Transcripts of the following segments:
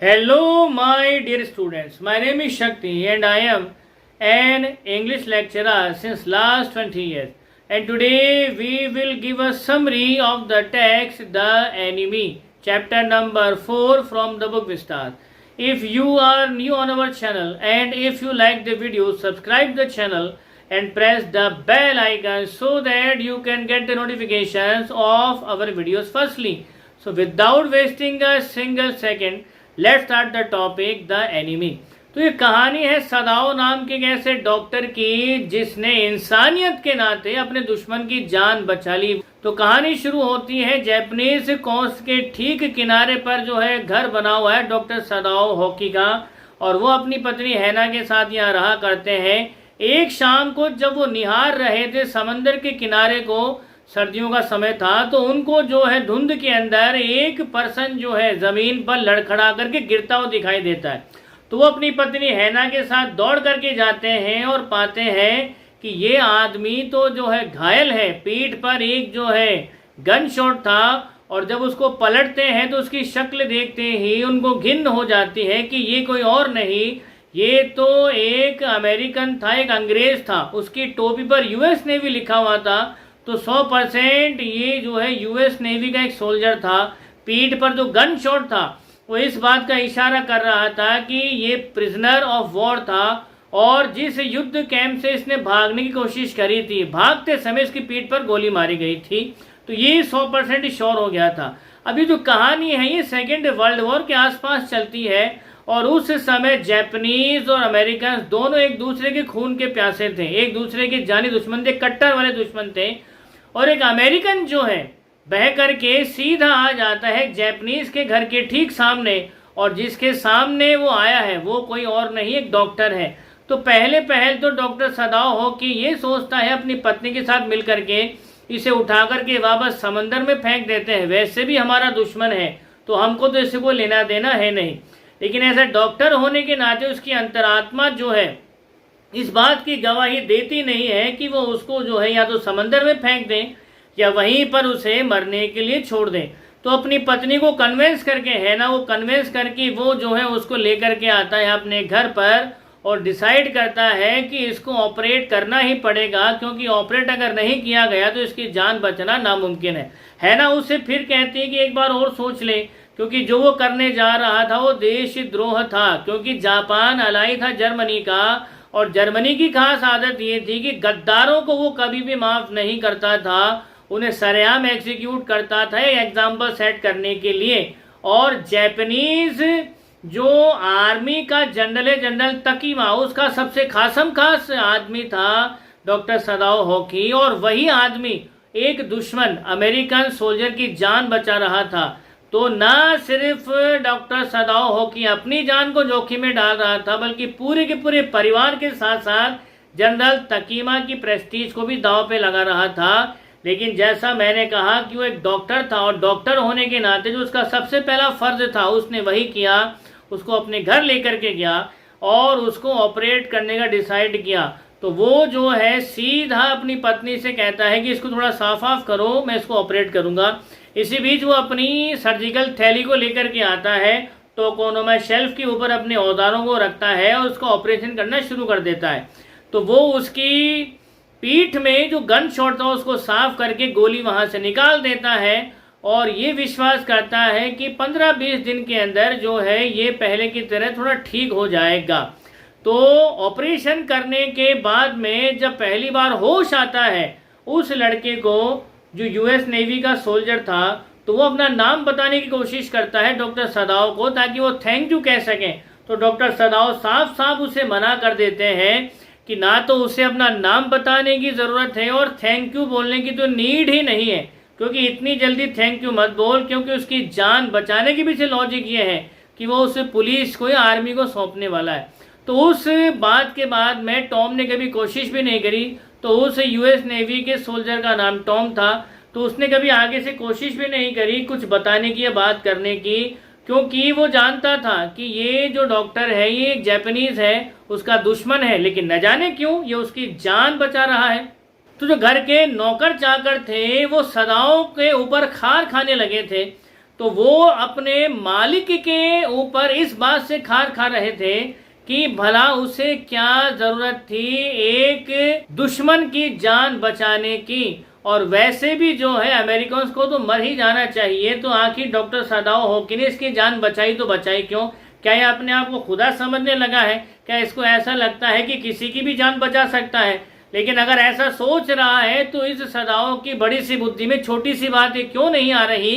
Hello, my dear students. My name is Shakti and I am an English lecturer since last 20 years. And today we will give a summary of the text The Enemy, chapter number 4 from the book Vistar. If you are new on our channel and if you like the video, subscribe the channel and press the bell icon so that you can get the notifications of our videos firstly. So without wasting a single second, let's start the topic the enemy. तो ये कहानी है सदाओ नाम के एक ऐसे doctor की जिसने इंसानियत के नाते अपने दुश्मन की जान बचा ली। तो कहानी शुरू होती है जापानीज कोस्ट के ठीक किनारे पर जो है घर बना हुआ है डॉक्टर सदाओ होकी का, और वो अपनी पत्नी हैना के साथ यहाँ रहा करते हैं। एक शाम को जब वो निहार रहे थे समंदर के किनारे को, सर्दियों का समय था, तो उनको जो है धुंध के अंदर एक पर्सन जो है जमीन पर लड़खड़ा करके गिरता हुआ दिखाई देता है। तो वो अपनी पत्नी हैना के साथ दौड़ करके जाते हैं और पाते हैं कि ये आदमी तो जो है घायल है, पीठ पर एक जो है गन शॉट था, और जब उसको पलटते हैं तो उसकी शक्ल देखते ही उनको घिन हो जाती है कि ये कोई और नहीं, ये तो एक अमेरिकन था, एक अंग्रेज था। उसकी टोपी पर यूएस नेवी लिखा हुआ था, तो 100% ये जो है यूएस नेवी का एक सोल्जर था। पीठ पर जो गन शॉट था वो इस बात का इशारा कर रहा था कि ये प्रिजनर ऑफ वॉर था, और जिस युद्ध कैंप से इसने भागने की कोशिश करी थी, भागते समय इसकी पीठ पर गोली मारी गई थी। तो ये 100% श्योर हो गया था। अभी जो कहानी है ये सेकेंड वर्ल्ड वॉर के आसपास चलती है, और उस समय जापानीज और अमेरिकन दोनों एक दूसरे के खून के प्यासे थे, एक दूसरे के जानी दुश्मन थे, कट्टर वाले दुश्मन थे। और एक अमेरिकन जो है बह करके सीधा आ जाता है जापानीज के घर के ठीक सामने, और जिसके सामने वो आया है वो कोई और नहीं, एक डॉक्टर है। तो पहले तो डॉक्टर सदाओ हो कि ये सोचता है अपनी पत्नी के साथ मिल करके इसे उठा करके वापस समंदर में फेंक देते हैं, वैसे भी हमारा दुश्मन है तो हमको तो इसे कोई लेना देना है नहीं। लेकिन ऐसा डॉक्टर होने के नाते उसकी अंतरात्मा जो है इस बात की गवाही देती नहीं है कि वो उसको जो है या तो समंदर में फेंक दें या वहीं पर उसे मरने के लिए छोड़ दें। तो अपनी पत्नी को कन्वेंस करके है ना, वो कन्वेंस करके वो जो है उसको लेकर के आता है अपने घर पर, और डिसाइड करता है कि इसको ऑपरेट करना ही पड़ेगा, क्योंकि ऑपरेट अगर नहीं किया गया तो इसकी जान बचना नामुमकिन है ना। उससे फिर कहती है कि एक बार और सोच ले, क्योंकि जो वो करने जा रहा था वो देशद्रोह था, क्योंकि जापान अलाई था जर्मनी का, और जर्मनी की खास आदत ये थी कि गद्दारों को वो कभी भी माफ नहीं करता था, उन्हें सरेआम एग्जीक्यूट करता था एग्जाम्पल सेट करने के लिए। और जापानीज जो आर्मी का जनरल है, जनरल तकीमा, उसका सबसे खास आदमी था डॉक्टर सदाओ होकी, और वही आदमी एक दुश्मन अमेरिकन सोल्जर की जान बचा रहा था। तो ना सिर्फ डॉक्टर सदाओ होकी अपनी जान को जोखिम में डाल रहा था, बल्कि पूरे के पूरे परिवार के साथ साथ जनरल तकीमा की प्रेस्टीज को भी दांव पे लगा रहा था। लेकिन जैसा मैंने कहा कि वो एक डॉक्टर था, और डॉक्टर होने के नाते जो उसका सबसे पहला फर्ज था उसने वही किया, उसको अपने घर लेकर के गया और उसको ऑपरेट करने का डिसाइड किया। तो वो जो है सीधा अपनी पत्नी से कहता है कि इसको थोड़ा साफ ऑफ करो, मैं इसको ऑपरेट करूंगा। इसी बीच वो अपनी सर्जिकल थैली को लेकर के आता है, तो कोनो में शेल्फ के ऊपर अपने औजारों को रखता है और उसका ऑपरेशन करना शुरू कर देता है। तो वो उसकी पीठ में जो गन शॉट था उसको साफ करके गोली वहां से निकाल देता है, और ये विश्वास करता है कि 15-20 दिन के अंदर जो है ये पहले की तरह थोड़ा ठीक हो जाएगा। तो ऑपरेशन करने के बाद में जब पहली बार होश आता है उस लड़के को, जो यूएस नेवी का सोल्जर था, तो वो अपना नाम बताने की कोशिश करता है डॉक्टर सदाओ को, ताकि वो थैंक यू कह सकें। तो डॉक्टर सदाओ साफ उसे मना कर देते हैं कि ना तो उसे अपना नाम बताने की ज़रूरत है और थैंक यू बोलने की तो नीड ही नहीं है, क्योंकि इतनी जल्दी थैंक यू मत बोल, क्योंकि उसकी जान बचाने के पीछे लॉजिक ये है कि वो उस पुलिस को या आर्मी को सौंपने वाला है। तो उस बात के बाद में टॉम ने कभी कोशिश भी नहीं करी, तो उस यूएस नेवी के सोल्जर का नाम टॉम था, तो उसने कभी आगे से कोशिश भी नहीं करी कुछ बताने की या बात करने की, क्योंकि वो जानता था कि ये जो डॉक्टर है ये एक जापानीज है, उसका दुश्मन है, लेकिन न जाने क्यों ये उसकी जान बचा रहा है। तो जो घर के नौकर चाकर थे वो सदाओं के ऊपर खार खाने लगे थे। तो वो अपने मालिक के ऊपर इस बात से खार खा रहे थे कि भला उसे क्या जरूरत थी एक दुश्मन की जान बचाने की, और वैसे भी जो है अमेरिकन को तो मर ही जाना चाहिए। तो आखिर डॉक्टर सदाओ हॉकिन ने इसकी जान बचाई तो बचाई क्यों? क्या ये अपने आप को खुदा समझने लगा है? क्या इसको ऐसा लगता है कि किसी की भी जान बचा सकता है? लेकिन अगर ऐसा सोच रहा है तो इस सदाओ की बड़ी सी बुद्धि में छोटी सी बात क्यों नहीं आ रही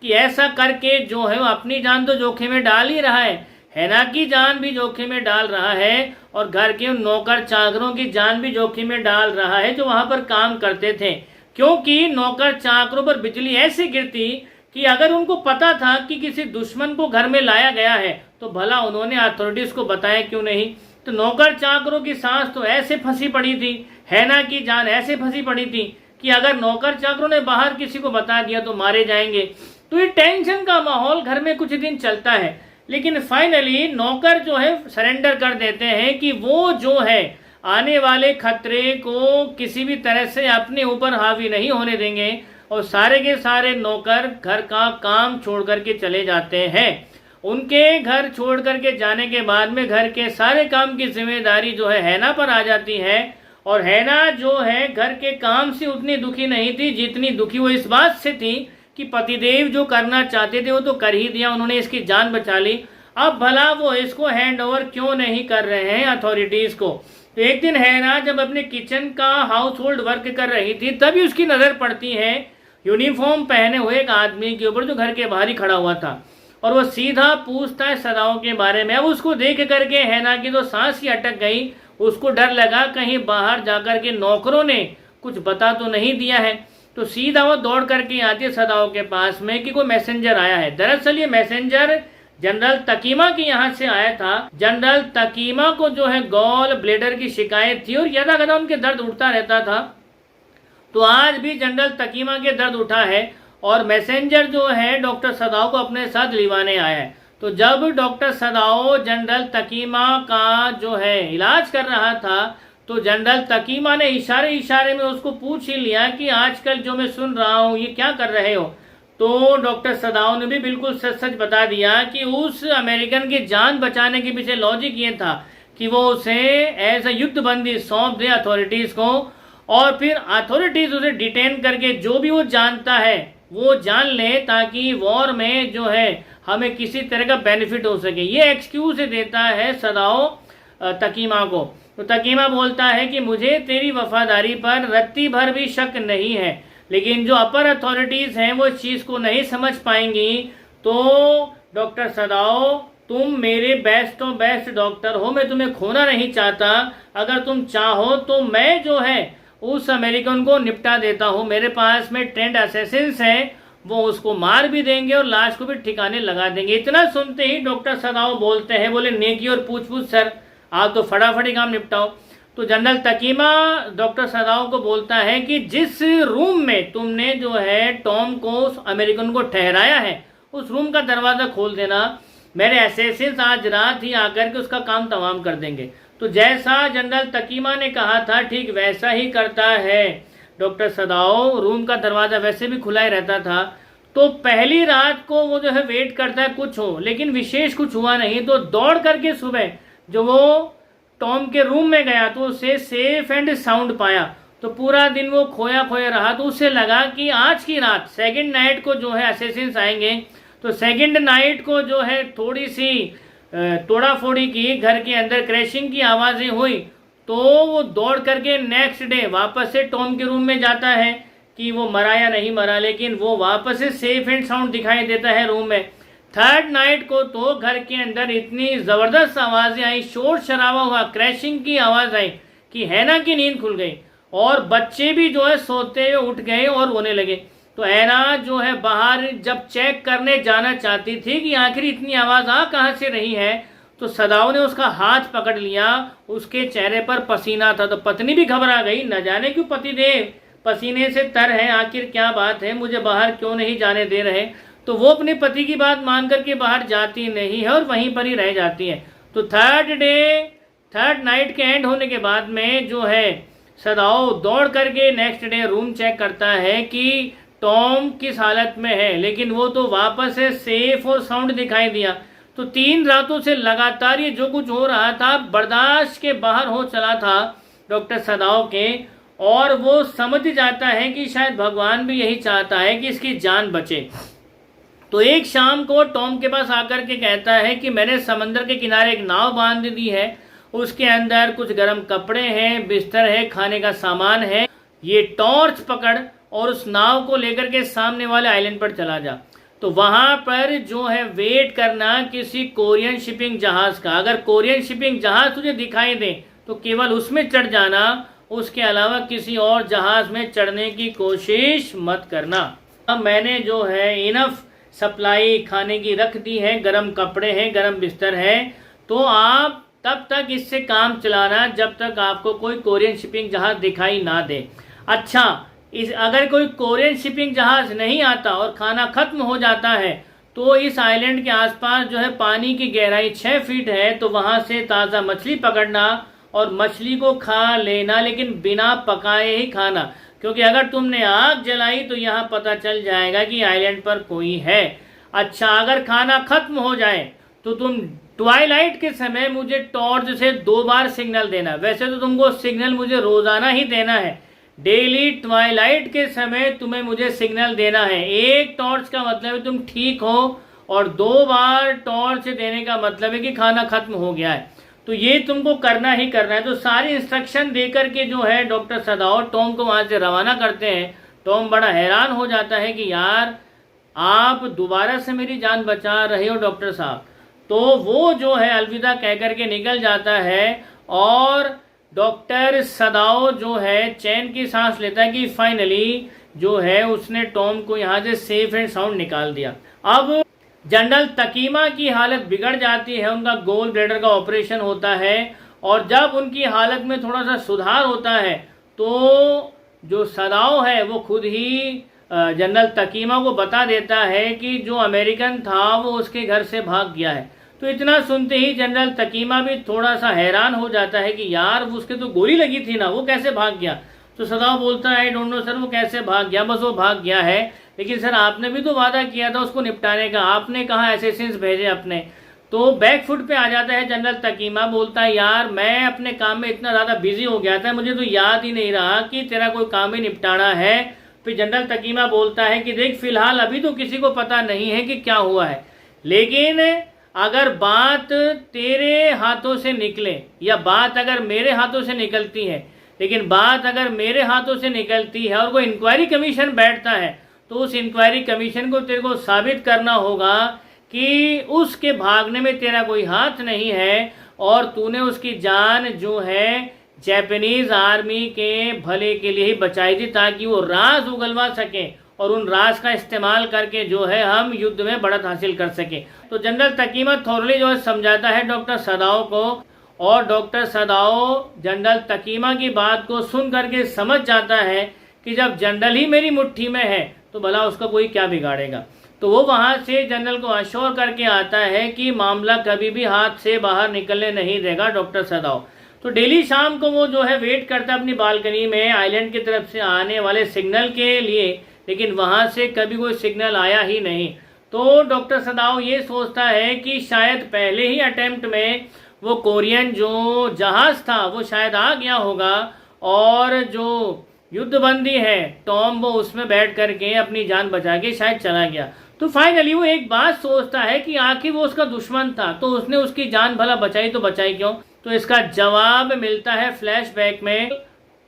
कि ऐसा करके जो है वो अपनी जान तो जोखिम में डाल ही रहा है ना, की जान भी जोखिम में डाल रहा है और घर के नौकर चाकरों की जान भी जोखिम में डाल रहा है जो वहां पर काम करते थे। क्योंकि नौकर चाकरों पर बिजली ऐसी गिरती कि अगर उनको पता था कि किसी दुश्मन को घर में लाया गया है तो भला उन्होंने अथॉरिटीज को बताया क्यों नहीं? तो नौकर चाकरों की सांस तो ऐसे फंसी पड़ी थी, हैना की जान ऐसे फंसी पड़ी थी कि अगर नौकर चाकरों ने बाहर किसी को बता दिया तो मारे जाएंगे। तो ये टेंशन का माहौल घर में कुछ दिन चलता है, लेकिन फाइनली नौकर जो है सरेंडर कर देते हैं कि वो जो है आने वाले खतरे को किसी भी तरह से अपने ऊपर हावी नहीं होने देंगे, और सारे के सारे नौकर घर का काम छोड़ करके चले जाते हैं। उनके घर छोड़ करके जाने के बाद में घर के सारे काम की जिम्मेदारी जो है हैना पर आ जाती है, और हैना जो है घर के काम से उतनी दुखी नहीं थी जितनी दुखी वो इस बात से थी कि पतिदेव जो करना चाहते थे वो तो कर ही दिया, उन्होंने इसकी जान बचा ली, अब भला वो इसको हैंड ओवर क्यों नहीं कर रहे हैं अथॉरिटीज को। तो एक दिन हैना जब अपने किचन का हाउस होल्ड वर्क कर रही थी तभी उसकी नजर पड़ती है यूनिफॉर्म पहने हुए एक आदमी के ऊपर जो घर के बाहर ही खड़ा हुआ था, और वो सीधा पूछता है सदाओं के बारे में। अब उसको देख करके हैना की तो सांस ही अटक गई, उसको डर लगा कहीं बाहर जाकर के नौकरों ने कुछ बता तो नहीं दिया है। तो सीधा वो दौड़ करके आती है सदाओं के पास में कि कोई मैसेंजर आया है। दरअसल ये मैसेंजर जनरल तकीमा के यहाँ से आया था। जनरल तकीमा को जो है गॉल ब्लेडर की शिकायत थी और यदा कदा उनके दर्द उठता रहता था, तो आज भी जनरल तकीमा के दर्द उठा है और मैसेंजर जो है डॉक्टर सदाओ को अपने साथ लिवाने आया है। तो जब डॉक्टर सदाओ जनरल तकीमा का जो है इलाज कर रहा था तो जनरल तकीमा ने इशारे इशारे में उसको पूछ ही लिया कि आजकल जो मैं सुन रहा हूँ ये क्या कर रहे हो। तो डॉक्टर सदाओ ने भी बिल्कुल सच सच बता दिया कि उस अमेरिकन की जान बचाने के पीछे लॉजिक ये था कि वो उसे एज ए युद्ध बंदी सौंप दे अथॉरिटीज को, और फिर अथॉरिटीज उसे डिटेन करके जो भी वो जानता है वो जान ले, ताकि वॉर में जो है हमें किसी तरह का बेनिफिट हो सके। ये एक्सक्यूज देता है सदाओ तकीमा को। तो तकीमा बोलता है कि मुझे तेरी वफादारी पर रत्ती भर भी शक नहीं है, लेकिन जो अपर अथॉरिटीज हैं वो इस चीज को नहीं समझ पाएंगी। तो डॉक्टर सदाओ तुम मेरे बेस्ट ऑफ बेस्ट डॉक्टर हो, मैं तुम्हें खोना नहीं चाहता। अगर तुम चाहो तो मैं जो है उस अमेरिकन को निपटा देता हूँ। मेरे पास में ट्रेंड असैसिन्स हैं, वो उसको मार भी देंगे और लाश को भी ठिकाने लगा देंगे। इतना सुनते ही डॉक्टर सदाओ बोलते हैं, बोले नेकी और पूछ पूछ सर, आप तो फटाफट काम निपटाओ। तो जनरल तकीमा डॉक्टर सदाओ को बोलता है कि जिस रूम में तुमने जो है टॉम को उस अमेरिकन को ठहराया है उस रूम का दरवाजा खोल देना, मेरे असैसिन्स आज रात ही आकर के उसका काम तमाम कर देंगे। तो जैसा जनरल तकीमा ने कहा था ठीक वैसा ही करता है डॉक्टर सदाओ। रूम का दरवाजा वैसे भी खुला ही रहता था। तो पहली रात को वो जो है वेट करता है कुछ हो, लेकिन विशेष कुछ हुआ नहीं। तो दौड़ करके सुबह जो वो टॉम के रूम में गया तो उसे सेफ एंड साउंड पाया। तो पूरा दिन वो खोया खोया रहा, तो उसे लगा कि आज की रात सेकंड नाइट को जो है असैसिन्स आएंगे। तो सेकंड नाइट को जो है थोड़ी सी तोड़ा फोड़ी की, घर के अंदर क्रैशिंग की आवाजें हुई, तो वो दौड़ करके नेक्स्ट डे वापस से टॉम के रूम में जाता है कि वो मरा या नहीं मरा, लेकिन वो वापस से सेफ एंड साउंड दिखाई देता है रूम में। थर्ड नाइट को तो घर के अंदर इतनी जबरदस्त आवाजें आई, शोर शराबा हुआ, क्रैशिंग की आवाज आई कि हैना की नींद खुल गई और बच्चे भी जो है सोते हुए उठ गए और रोने लगे। तो हैना जो है बाहर जब चेक करने जाना चाहती थी कि आखिर इतनी आवाज आ कहां से रही है, तो सदाओ ने उसका हाथ पकड़ लिया, उसके चेहरे पर पसीना था। तो पत्नी भी घबरा गई, न जाने क्यों पतिदेव पसीने से तर है, आखिर क्या बात है, मुझे बाहर क्यों नहीं जाने दे रहे। तो वो अपने पति की बात मान करके बाहर जाती नहीं है और वहीं पर ही रह जाती है। तो थर्ड नाइट के एंड होने के बाद में जो है सदाओ दौड़ करके नेक्स्ट डे रूम चेक करता है कि टॉम किस हालत में है, लेकिन वो तो वापस से सेफ और साउंड दिखाई दिया। तो 3 रातों से लगातार ये जो कुछ हो रहा था बर्दाश्त के बाहर हो चला था डॉक्टर सदाओ के, और वो समझ जाता है कि शायद भगवान भी यही चाहता है कि इसकी जान बचे। तो एक शाम को टॉम के पास आकर के कहता है कि मैंने समंदर के किनारे एक नाव बांध दी है, उसके अंदर कुछ गर्म कपड़े हैं, बिस्तर है, खाने का सामान है, ये टॉर्च पकड़ और उस नाव को लेकर के सामने वाले आइलैंड पर चला जा। तो वहां पर जो है वेट करना किसी कोरियन शिपिंग जहाज का। अगर कोरियन शिपिंग जहाज तुझे दिखाई दे तो केवल उसमें चढ़ जाना, उसके अलावा किसी और जहाज में चढ़ने की कोशिश मत करना। अब मैंने जो है इनफ सप्लाई खाने की रख दी है, गर्म कपड़े हैं, गर्म बिस्तर है, तो आप तब तक इससे काम चलाना जब तक आपको कोई कोरियन शिपिंग जहाज दिखाई ना दे। अच्छा, अगर कोई कोरियन शिपिंग जहाज नहीं आता और खाना खत्म हो जाता है तो इस आइलैंड के आसपास जो है पानी की गहराई 6 फीट है, तो वहां से ताज़ा मछली पकड़ना और मछली को खा लेना, लेकिन बिना पकाए ही खाना, क्योंकि अगर तुमने आग जलाई तो यहाँ पता चल जाएगा कि आइलैंड पर कोई है। अच्छा, अगर खाना खत्म हो जाए तो तुम ट्वाइलाइट के समय मुझे टॉर्च से 2 बार सिग्नल देना। वैसे तो तुमको सिग्नल मुझे रोजाना ही देना है, डेली ट्वाइलाइट के समय तुम्हें मुझे सिग्नल देना है। एक टॉर्च का मतलब है तुम ठीक हो, और 2 बार टॉर्च देने का मतलब है कि खाना खत्म हो गया है। तो ये तुमको करना ही करना है। तो सारी इंस्ट्रक्शन देकर के जो है डॉक्टर सदाओ टॉम को वहां से रवाना करते हैं। टॉम बड़ा हैरान हो जाता है कि यार आप दोबारा से मेरी जान बचा रहे हो डॉक्टर साहब। तो वो जो है अलविदा कह करके निकल जाता है, और डॉक्टर सदाओ जो है चैन की सांस लेता है कि फाइनली जो है उसने टॉम को यहाँ से सेफ एंड साउंड निकाल दिया। अब जनरल तकीमा की हालत बिगड़ जाती है, उनका गोल ब्लैडर का ऑपरेशन होता है, और जब उनकी हालत में थोड़ा सा सुधार होता है तो जो सदाओ है वो खुद ही जनरल तकीमा को बता देता है कि जो अमेरिकन था वो उसके घर से भाग गया है। तो इतना सुनते ही जनरल तकीमा भी थोड़ा सा हैरान हो जाता है कि यार उसके तो गोली लगी थी ना, वो कैसे भाग गया। तो सदाओ बोलता है आई डोंट नो सर, वो कैसे भाग गया, बस वो भाग गया है, लेकिन सर आपने भी तो वादा किया था उसको निपटाने का, आपने कहा एसेसिन्स भेजे अपने। तो बैक फुट पे आ जाता है जनरल तकीमा, बोलता है यार मैं अपने काम में इतना ज़्यादा बिजी हो गया था, मुझे तो याद ही नहीं रहा कि तेरा कोई काम ही निपटाना है। फिर जनरल तकीमा बोलता है कि देख फिलहाल अभी तो किसी को पता नहीं है कि क्या हुआ है, लेकिन अगर बात तेरे हाथों से निकले या बात अगर मेरे हाथों से निकलती है, लेकिन बात अगर मेरे हाथों से निकलती है और कोई इंक्वायरी कमीशन बैठता है, तो उस इंक्वायरी कमीशन को तेरे को साबित करना होगा कि उसके भागने में तेरा कोई हाथ नहीं है, और तूने उसकी जान जो है जापानीज आर्मी के भले के लिए ही बचाई थी, ताकि वो राज उगलवा सके और उन राज का इस्तेमाल करके जो है हम युद्ध में बढ़त हासिल कर सके। तो जनरल तकीमा थोरली जो है समझाता है डॉक्टर सदाओ को, और डॉक्टर सदाओ जनरल तकीमा की बात को सुन करके समझ जाता है कि जब जनरल ही मेरी मुट्ठी में है तो भला उसका कोई क्या बिगाड़ेगा। तो वो वहाँ से जनरल को अश्योर करके आता है कि मामला कभी भी हाथ से बाहर निकलने नहीं देगा डॉक्टर सदाओ। तो डेली शाम को वो जो है वेट करता है अपनी बालकनी में आइलैंड की तरफ से आने वाले सिग्नल के लिए, लेकिन वहाँ से कभी कोई सिग्नल आया ही नहीं। तो डॉक्टर सदाओ ये सोचता है कि शायद पहले ही अटेम्प्ट में वो कोरियन जो जहाज था वो शायद आ गया होगा, और जो युद्धबंदी है टॉम वो उसमें बैठ करके अपनी जान बचा के शायद चला गया। तो फाइनली वो एक बात सोचता है कि आखिर वो उसका दुश्मन था तो उसने उसकी जान भला बचाई तो बचाई क्यों। तो इसका जवाब मिलता है फ्लैशबैक में।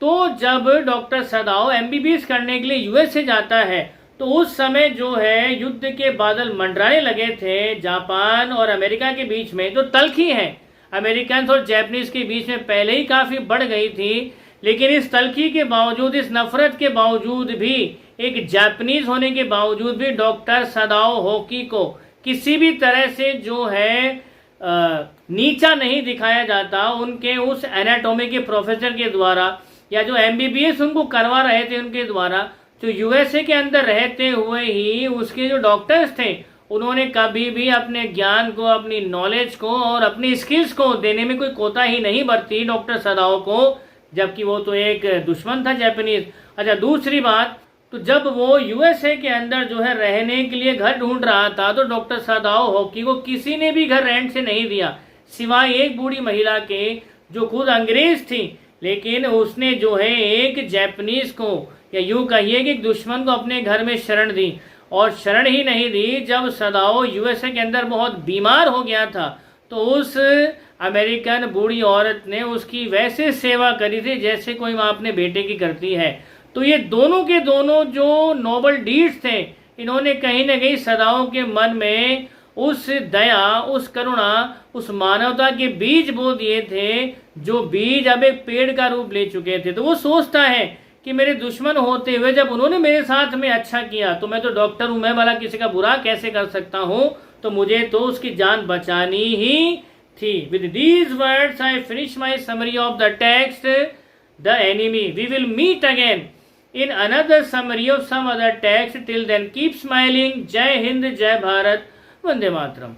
तो जब डॉक्टर सदाओ एमबीबीएस करने के लिए यूएसए जाता है तो उस समय जो है युद्ध के बादल मंडराने लगे थे जापान और अमेरिका के बीच में। जो तल्खी है अमेरिकन और जापानीज के बीच में पहले ही काफी बढ़ गई थी, लेकिन इस तल्खी के बावजूद, इस नफरत के बावजूद भी, एक जापानीज होने के बावजूद भी डॉक्टर सदाओ होकी को किसी भी तरह से जो है नीचा नहीं दिखाया जाता। उनके उस एनाटॉमी के प्रोफेसर के द्वारा या जो एमबीबीएस उनको करवा रहे थे उनके द्वारा, जो यूएसए के अंदर रहते हुए ही उसके जो डॉक्टर्स थे उन्होंने कभी भी अपने ज्ञान को, अपनी नॉलेज को और अपनी स्किल्स को देने में कोई कोताही नहीं बरती डॉक्टर सदाओ को, जबकि वो तो एक दुश्मन था जापानीज। अच्छा, दूसरी बात, तो जब वो यूएसए के अंदर जो है रहने के लिए घर ढूंढ रहा था, तो डॉक्टर सदाओ हॉकी को किसी ने भी घर रेंट से नहीं दिया, सिवाय एक बूढ़ी महिला के जो खुद अंग्रेज थी। लेकिन उसने जो है एक जापानीज को, या यूं कहिए कि एक दुश्मन को अपने घर में शरण दी। और शरण ही नहीं दी, जब सदाओ यूएसए के अंदर बहुत बीमार हो गया था, तो उस अमेरिकन बूढ़ी औरत ने उसकी वैसे सेवा करी थी जैसे कोई माँ अपने बेटे की करती है। तो ये दोनों के दोनों जो नोबल डीड्स थे, इन्होंने कहीं ना कहीं सदाओं के मन में उस दया, उस करुणा, उस मानवता के बीज बो दिए थे, जो बीज अब एक पेड़ का रूप ले चुके थे। तो वो सोचता है कि मेरे दुश्मन होते हुए जब उन्होंने मेरे साथ में अच्छा किया, तो मैं तो डॉक्टर हूं, मैं भला किसी का बुरा कैसे कर सकता हूं, तो मुझे तो उसकी जान बचानी ही थी। With these words I finish my summary of the text the enemy. We will meet again in another summary of some other text. Till then, keep smiling. Jai Hind, Jai Bharat, Vande Mataram.